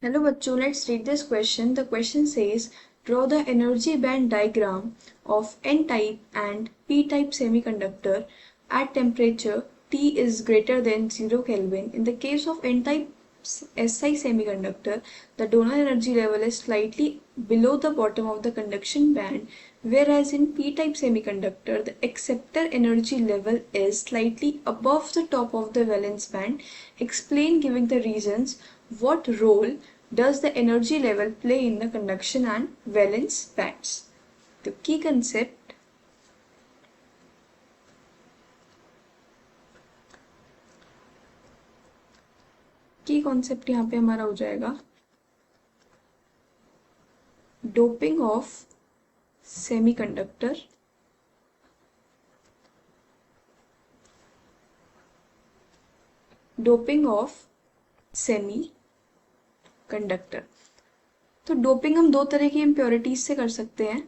Hello bachcho, let's read this question. The question says, draw the energy band diagram of N-type and P-type semiconductor at temperature T is greater than 0 Kelvin. In the case of N-type Si semiconductor, the donor energy level is slightly below the bottom of the conduction band, whereas in P-type semiconductor, the acceptor energy level is slightly above the top of the valence band. Explain giving the reasons. What role does the energy level play in the conduction and valence bands? The key concept यहाँ पे हमारा हो जाएगा doping of semiconductor semi conductor. तो doping हम दो तरह की इम्प्योरिटीज से कर सकते हैं,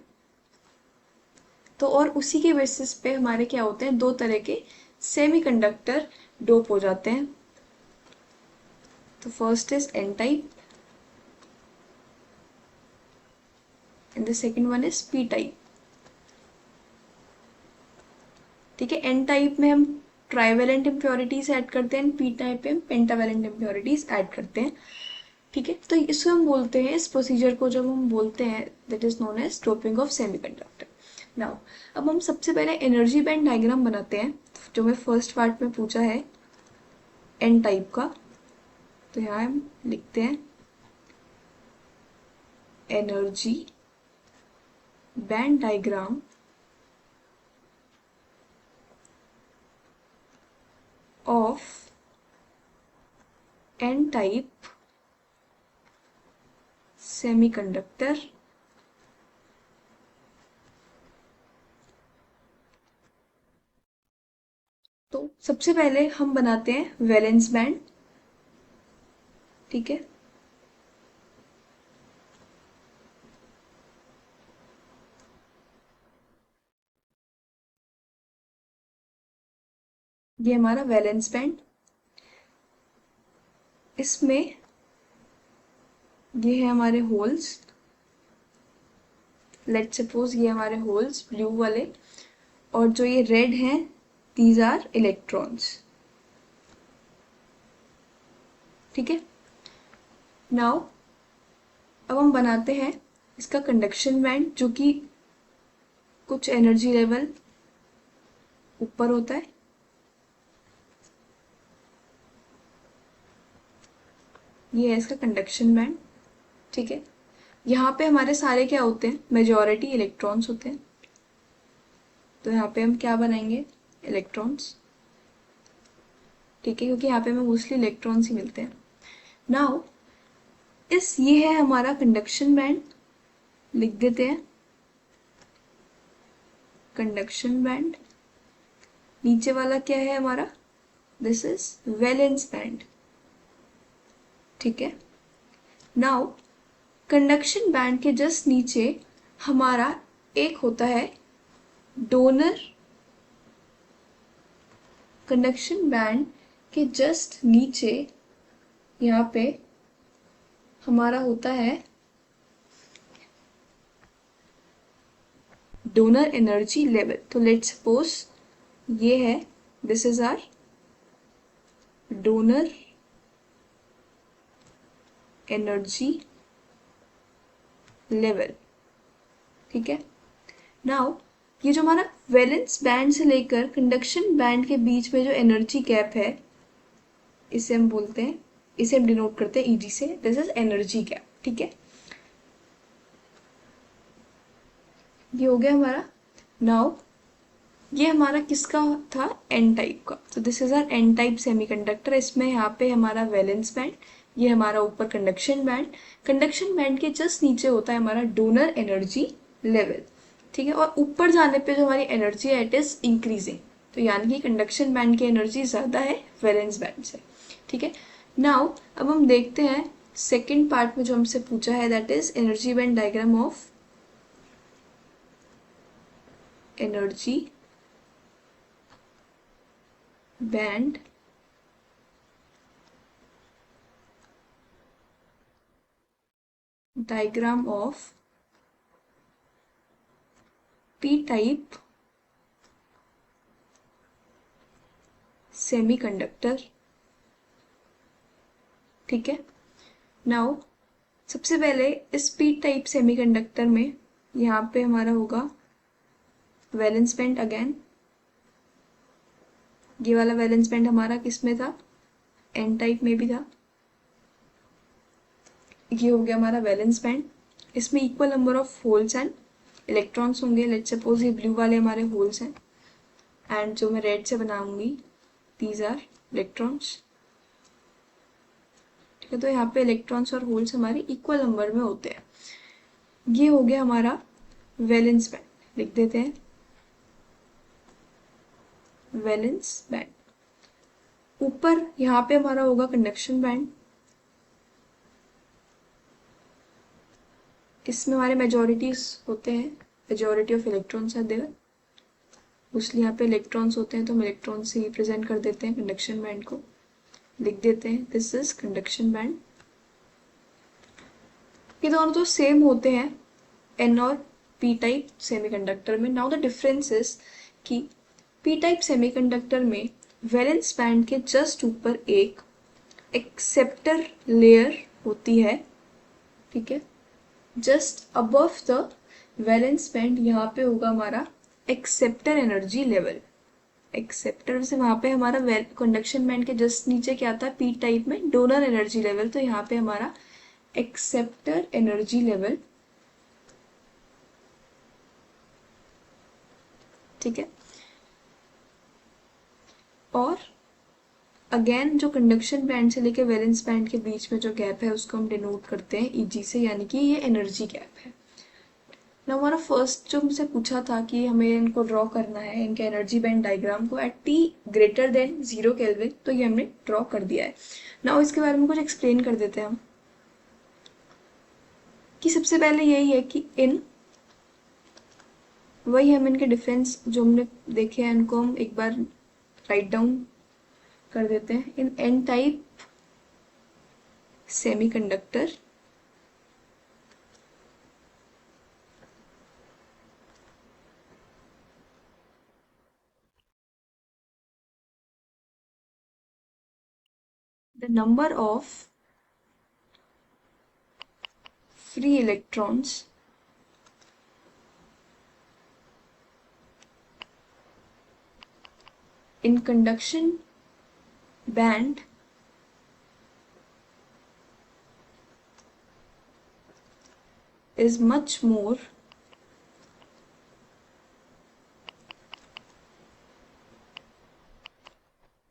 तो और उसी के बेसिस पे हमारे क्या होते हैं, दो तरह के सेमीकंडक्टर डोप हो जाते हैं। तो first is an type and the second one is P type. ठीक है, एन टाइप में हम ट्राइवेलेंट इम्प्योरिटीज ऐड करते हैं, पी टाइप में हम पेंटावेलेंट इम्प्योरिटीज ऐड करते हैं। ठीक है, तो इसको हम बोलते हैं, इस प्रोसीजर को जब हम बोलते हैं, that is known as doping of semiconductor. Now अब हम सबसे पहले एनर्जी बैंड डायग्राम बनाते हैं, जो मैं फर्स्ट पार्ट में पूछा है एन टाइप का। तो यहाँ हम लिखते हैं energy band diagram of n type semiconductor तो सबसे पहले हम बनाते हैं वैलेंस बैंड। ठीक है, ये हमारा वैलेंस बैंड, इसमें ये है हमारे होल्स। लेट्स सपोज ये हमारे होल्स ब्लू वाले, और जो ये रेड हैं दीज आर इलेक्ट्रॉन्स। ठीक है, नाउ अब हम बनाते हैं इसका कंडक्शन बैंड, जो कि कुछ एनर्जी लेवल ऊपर होता है। ये है इसका कंडक्शन बैंड। ठीक है, यहाँ पे हमारे सारे क्या होते हैं, मेजॉरिटी इलेक्ट्रॉन्स होते हैं। तो यहाँ पे हम क्या बनाएंगे, इलेक्ट्रॉन्स। ठीक है, क्योंकि यहाँ पे हमें मोस्टली इलेक्ट्रॉन्स ही मिलते हैं। नाउ ये है हमारा कंडक्शन बैंड, लिख देते हैं कंडक्शन बैंड। नीचे वाला क्या है हमारा, दिस इज वैलेंस बैंड। ठीक है, नाउ कंडक्शन बैंड के जस्ट नीचे हमारा एक होता है डोनर। कंडक्शन बैंड के जस्ट नीचे यहाँ पे हमारा होता है डोनर एनर्जी लेवल। तो लेट्स सपोज ये है, this is our donor energy level. ठीक है, नाउ ये जो हमारा वैलेंस बैंड से लेकर कंडक्शन बैंड के बीच में जो एनर्जी गैप है, इसे हम बोलते हैं, इसे हम डिनोट करते हैं ईजी से, दिस इज एनर्जी गैप। ठीक है, ये हो गया हमारा। नाउ ये हमारा किसका था, एन टाइप का। तो this is our n type semiconductor. इसमें यहाँ पे हमारा वैलेंस बैंड, ये हमारा ऊपर कंडक्शन बैंड। कंडक्शन बैंड के जस्ट नीचे होता है हमारा डोनर एनर्जी लेवल। ठीक है, और ऊपर जाने पे जो हमारी एनर्जी है इट इज इंक्रीजिंग। तो यानी कि कंडक्शन बैंड की एनर्जी ज़्यादा है वैलेंस बैंड से। ठीक है, नाउ अब हम देखते हैं सेकेंड पार्ट में जो हमसे पूछा है, that is energy band diagram of energy band diagram of p-type semiconductor. ठीक है, नाउ सबसे पहले इस पी टाइप सेमीकंडक्टर में यहाँ पे हमारा होगा वैलेंस बैंड अगेन। ये वाला वैलेंस बैंड हमारा किस में था, एन टाइप में भी था। ये हो गया हमारा वैलेंस बैंड। इसमें equal number of holes and electrons होंगे। लेट्स सपोज ये ब्लू वाले हमारे होल्स हैं एंड जो मैं रेड से बनाऊंगी दीज आर इलेक्ट्रॉन्स। ठीक है, तो यहाँ पे इलेक्ट्रॉन्स और होल्स हमारे इक्वल नंबर में होते हैं। ये हो गया हमारा वैलेंस बैंड, लिख देते हैं वैलेंस बैंड। ऊपर यहाँ पे हमारा होगा कंडक्शन बैंड। इसमें हमारे मेजॉरिटीज होते हैं, majority of electrons are there. उसलिए यहाँ पे इलेक्ट्रॉन्स होते हैं तो हम इलेक्ट्रॉन से रिप्रेजेंट कर देते हैं कंडक्शन बैंड को, लिख देते हैं दिस इज कंडक्शन बैंड। ये दोनों तो सेम होते हैं एन और पी टाइप सेमीकंडक्टर में। नाउ द डिफरेंस इज कि पी टाइप सेमीकंडक्टर में वैलेंस बैंड के जस्ट ऊपर एक एक्सेप्टर लेयर होती है। ठीक है, just above the valence band यहाँ पे होगा हमारा एक्सेप्टर एनर्जी लेवल। एक्सेप्टर से वहां पे हमारा कंडक्शन बैंड के जस्ट नीचे क्या आता है पी टाइप में डोनर एनर्जी लेवल, तो यहाँ पे हमारा एक्सेप्टर एनर्जी लेवल। ठीक है, और अगेन जो कंडक्शन बैंड से लेके वैलेंस बैंड के बीच में जो गैप है उसको हम डिनोट करते हैं ईजी से, यानी कि ये एनर्जी गैप है। ना हमारा फर्स्ट जो मुझसे पूछा था कि हमें इनको ड्रॉ करना है, इनके एनर्जी बैंड डायग्राम को at T greater than 0 kelvin, तो ये हमने ड्रॉ कर दिया है। ना इसके बारे में कुछ एक्सप्लेन कर देते हैं हम, कि सबसे पहले यही है कि इन वही हम इनके डिफरेंस जो हमने देखे हैं इनको हम एक बार राइट डाउन कर देते हैं। In an type semiconductor the number of free electrons in conduction band is much more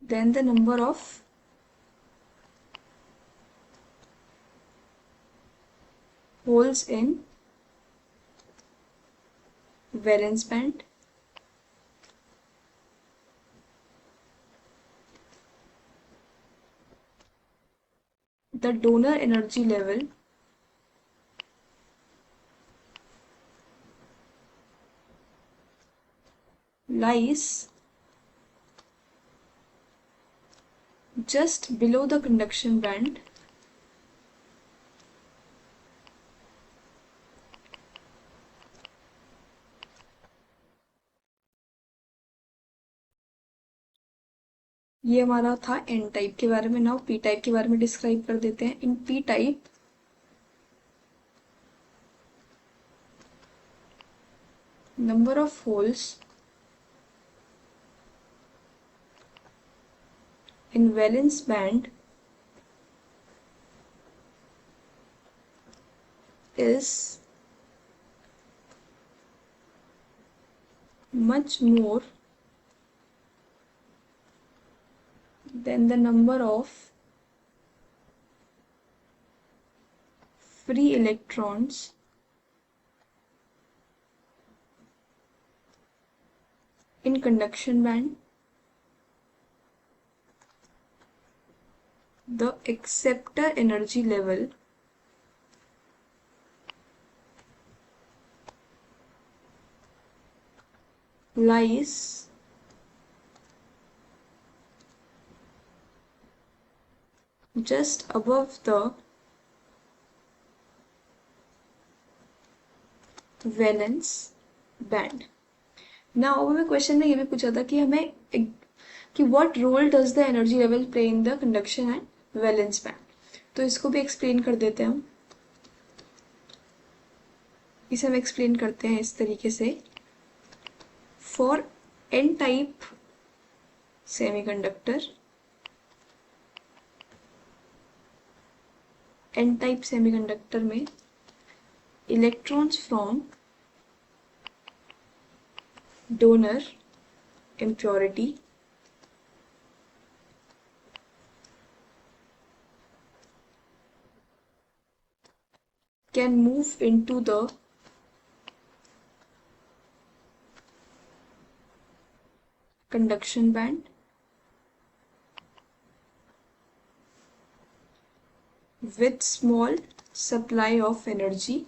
than the number of holes in valence band. The donor energy level lies just below the conduction band ये हमारा था N type के बारे में। Now P type के बारे में describe कर देते हैं। In P type number of holes in valence band is much more than the number of free electrons in conduction band. The acceptor energy level lies just above the valence band. Now हमें question में ये भी पूछा था कि हमें कि what role does the energy level play in the conduction and valence band. तो इसको भी एक्सप्लेन कर देते हैं हम। इसे हम एक्सप्लेन करते हैं इस तरीके से। For N type semiconductor, N type semiconductor में electrons from donor impurity can move into the conduction band with small supply of energy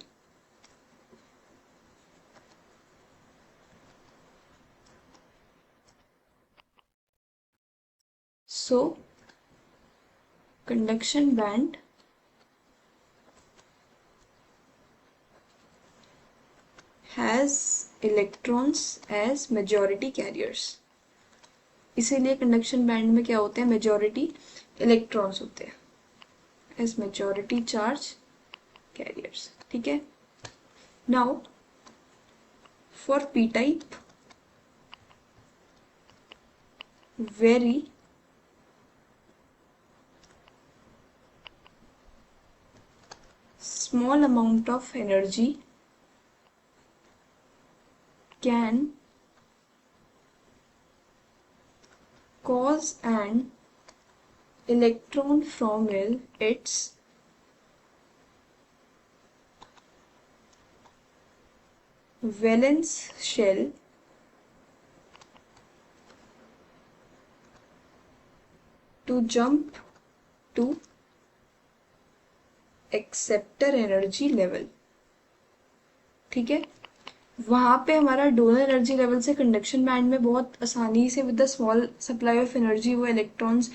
so conduction band has electrons as majority carriers। इसीलिए conduction band में क्या होते हैं, majority electrons होते हैं as majority charge carriers. ठीक है। Now for P type very small amount of energy can cause an electron from its valence shell to jump to acceptor energy level। ठीक है। वहां पे हमारा डोनर एनर्जी लेवल से कंडक्शन बैंड में बहुत आसानी से with the small supply of energy वो इलेक्ट्रॉन्स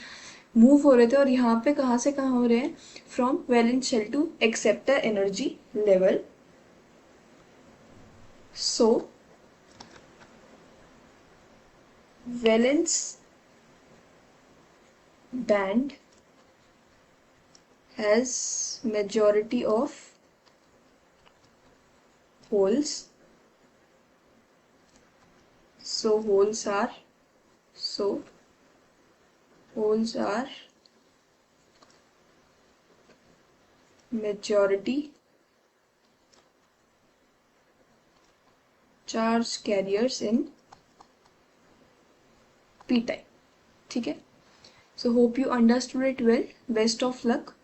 मूव हो रहे थे। और यहाँ पे कहाँ से कहाँ हो रहे हैं, from valence shell to acceptor energy level. So valence band has majority of holes, so holes are majority charge carriers in p type। ठीक है। So hope you understood it well. Best of luck.